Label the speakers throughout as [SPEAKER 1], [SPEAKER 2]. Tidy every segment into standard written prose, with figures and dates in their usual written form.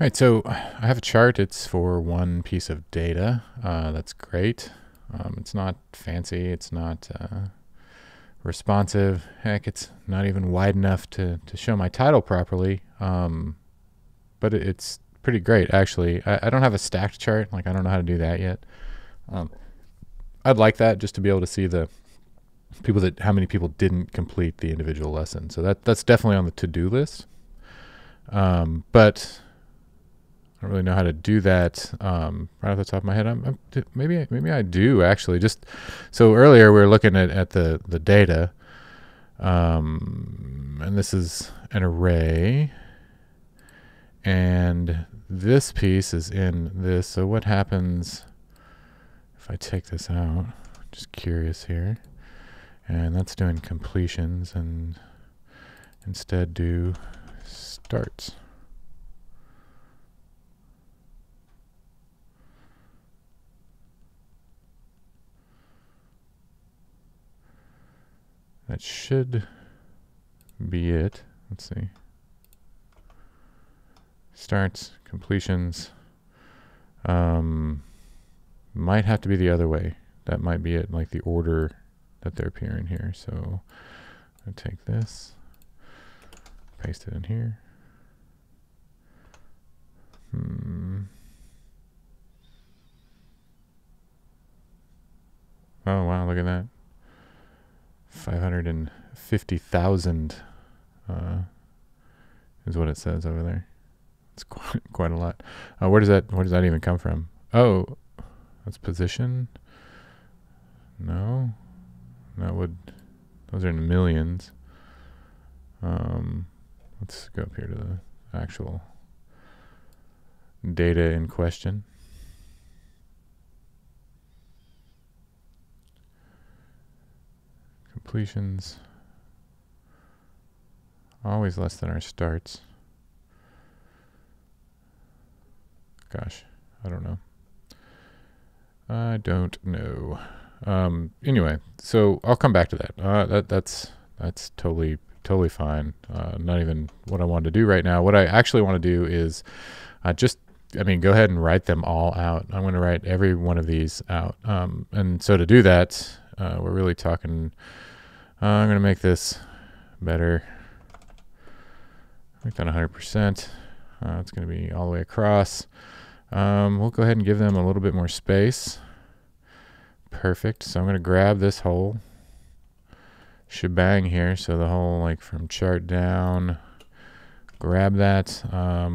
[SPEAKER 1] All right, so I have a chart. It's for one piece of data. That's great. It's not fancy. It's not responsive. Heck, it's not even wide enough to show my title properly. But it's pretty great, actually. I don't have a stacked chart. Like, I don't know how to do that yet. I'd like that, just to be able to see the how many people didn't complete the individual lesson. So that's definitely on the to-do list. But I don't really know how to do that right off the top of my head. Maybe I do, actually. Just so earlier we were looking at the data, and this is an array, and this piece is in this. So what happens if I take this out? Just curious here. And that's doing completions, and instead do starts. That should be it. Let's see. Starts, completions. Might have to be the other way. That might be it, like the order that they're appearing here. So I'll take this, paste it in here. Oh wow, look at that. 550,000 is what it says over there. It's quite a lot. Where does that even come from? Oh, that's position. No, those are in millions. Let's go up here to the actual data in question. Completions, always less than our starts. Gosh, I don't know. Anyway, so I'll come back to that. That's totally fine. Not even what I wanted to do right now. What I actually want to do is go ahead and write them all out. I'm going to write every one of these out. And so to do that, we're really talking. I'm going to make this better. Make that 100%. It's going to be all the way across. We'll go ahead and give them a little bit more space. Perfect. So I'm going to grab this whole shebang here. So the whole, like, from chart down, grab that. I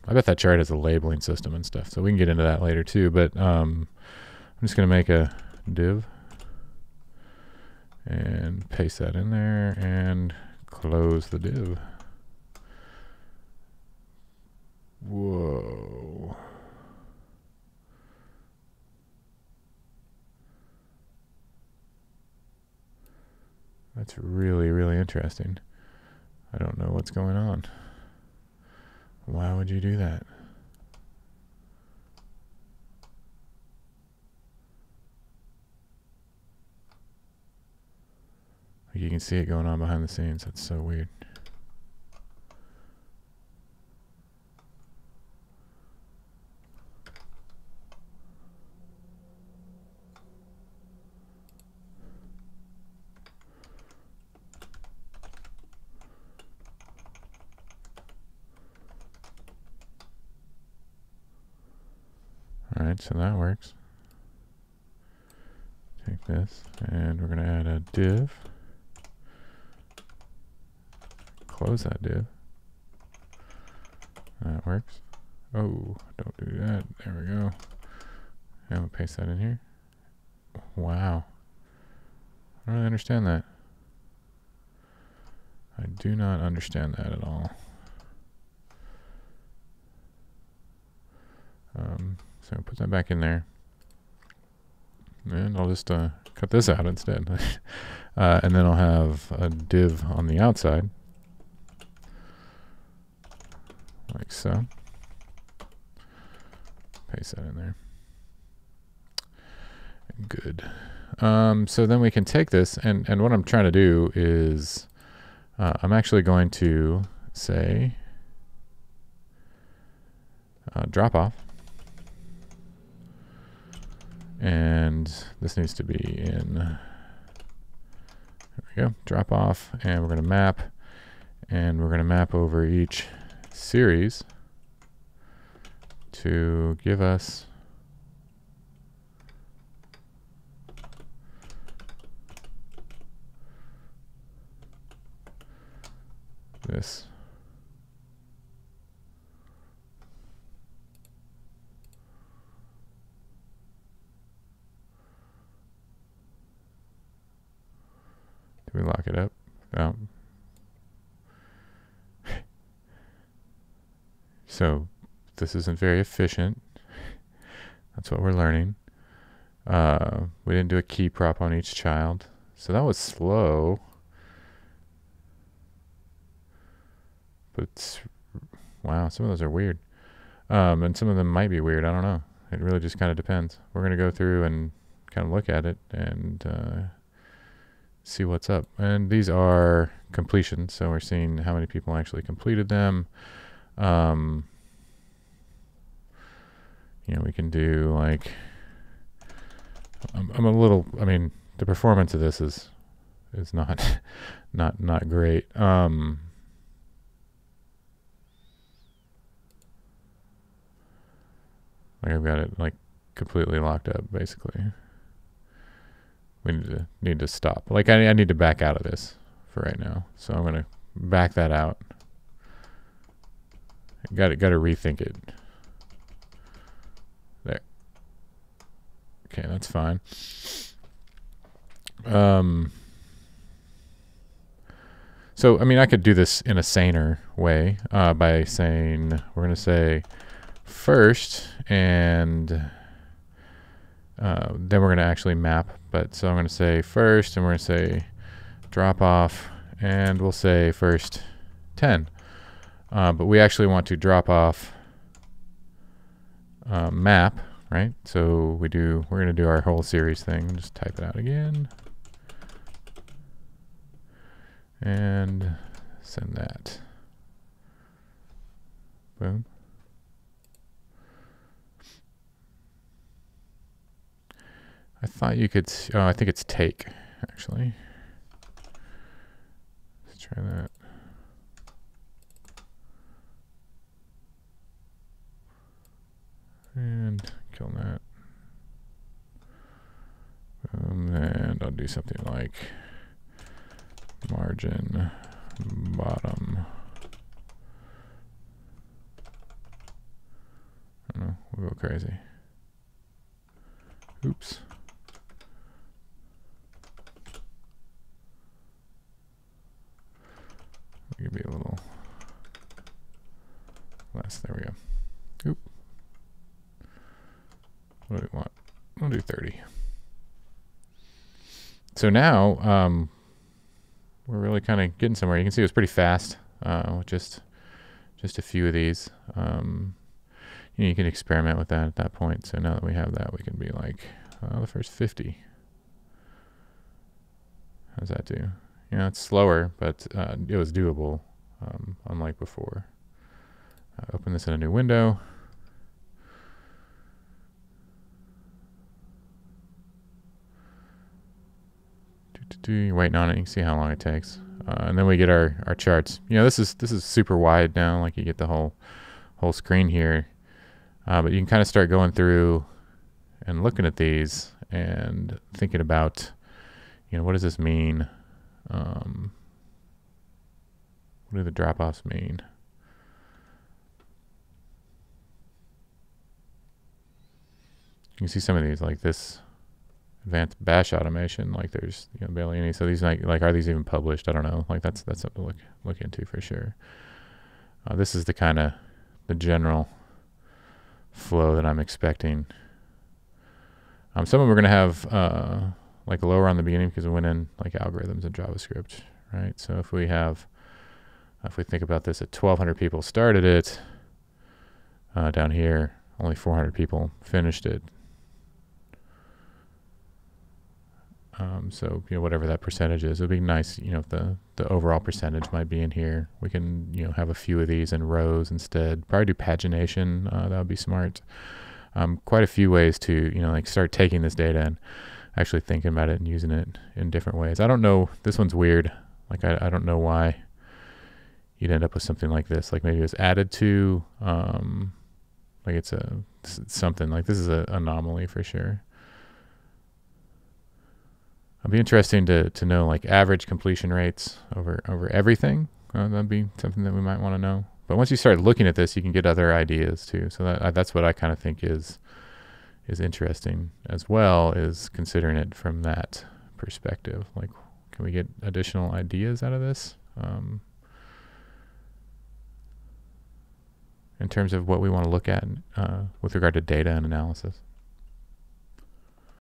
[SPEAKER 1] bet that chart has a labeling system and stuff, so we can get into that later too. But I'm just going to make a div and paste that in there and close the div. Whoa. That's really, really interesting. I don't know what's going on. Why would you do that? You can see it going on behind the scenes. That's so weird. All right, so that works. Take this, and we're going to add a div. Close that div. That works. Oh, don't do that. There we go. And we'll paste that in here. Wow. I don't really understand that. I do not understand that at all. So put that back in there. And I'll just cut this out instead. And then I'll have a div on the outside. Like so. Paste that in there. Good. So then we can take this, and what I'm trying to do is I'm actually going to say drop off. And this needs to be in, there we go, drop off, and we're going to map, and we're going to map over each series to give us this. Did we lock it up? No. So this isn't very efficient. That's what we're learning. We didn't do a key prop on each child. So that was slow. But wow, some of those are weird. And some of them might be weird. I don't know. It really just kind of depends. We're going to go through and kind of look at it and see what's up. And these are completions, so we're seeing how many people actually completed them. You know, we can do like, I'm a little, I mean, the performance of this is not not great. Like I've got it like completely locked up basically. We need to stop. Like I need to back out of this for right now. So I'm gonna back that out. Got to rethink it. There. Okay, that's fine. So I mean, I could do this in a saner way by saying we're gonna say first, and then we're gonna actually map. But so I'm gonna say first, and we're gonna say drop off, and we'll say first 10. But we actually want to drop off map, right? So we're gonna do our whole series thing. Just type it out again. And send that. Boom. I thought you could, oh, I think it's take, actually. Let's try that. And kill that. And I'll do something like margin bottom. I don't know, we'll go crazy. Oops. It could be a little less. There we go. Oop. What do we want? We'll do 30. So now we're really kind of getting somewhere. You can see it was pretty fast with just a few of these. You know, you can experiment with that at that point. So now that we have that, we can be like, the first 50. How's that do? You know, it's slower, but it was doable, unlike before. Open this in a new window. You're waiting on it. You can see how long it takes, and then we get our charts. You know, this is super wide now. Like you get the whole screen here, but you can kind of start going through and looking at these and thinking about, you know, what does this mean? What do the drop-offs mean? You can see some of these, like this advanced bash automation, like there's, you know, barely any. So these like are these even published? I don't know. Like that's something to look into for sure. This is the kind of the general flow that I'm expecting. Some of them are going to have like lower on the beginning because we went in like algorithms in JavaScript, right? So if we think about this, at 1,200 people started it, down here only 400 people finished it. So, whatever that percentage is, it'd be nice, if the overall percentage might be in here. We can, have a few of these in rows instead. Probably do pagination. That would be smart. Quite a few ways to, like start taking this data and actually thinking about it and using it in different ways. I don't know. This one's weird. Like, I don't know why you'd end up with something like this. Like maybe it was added to, like it's something like this is an anomaly for sure. It'd be interesting to know like average completion rates over everything. That'd be something that we might want to know. But once you start looking at this, you can get other ideas too. So that's what I kind of think is interesting as well, is considering it from that perspective. Like, can we get additional ideas out of this in terms of what we want to look at with regard to data and analysis?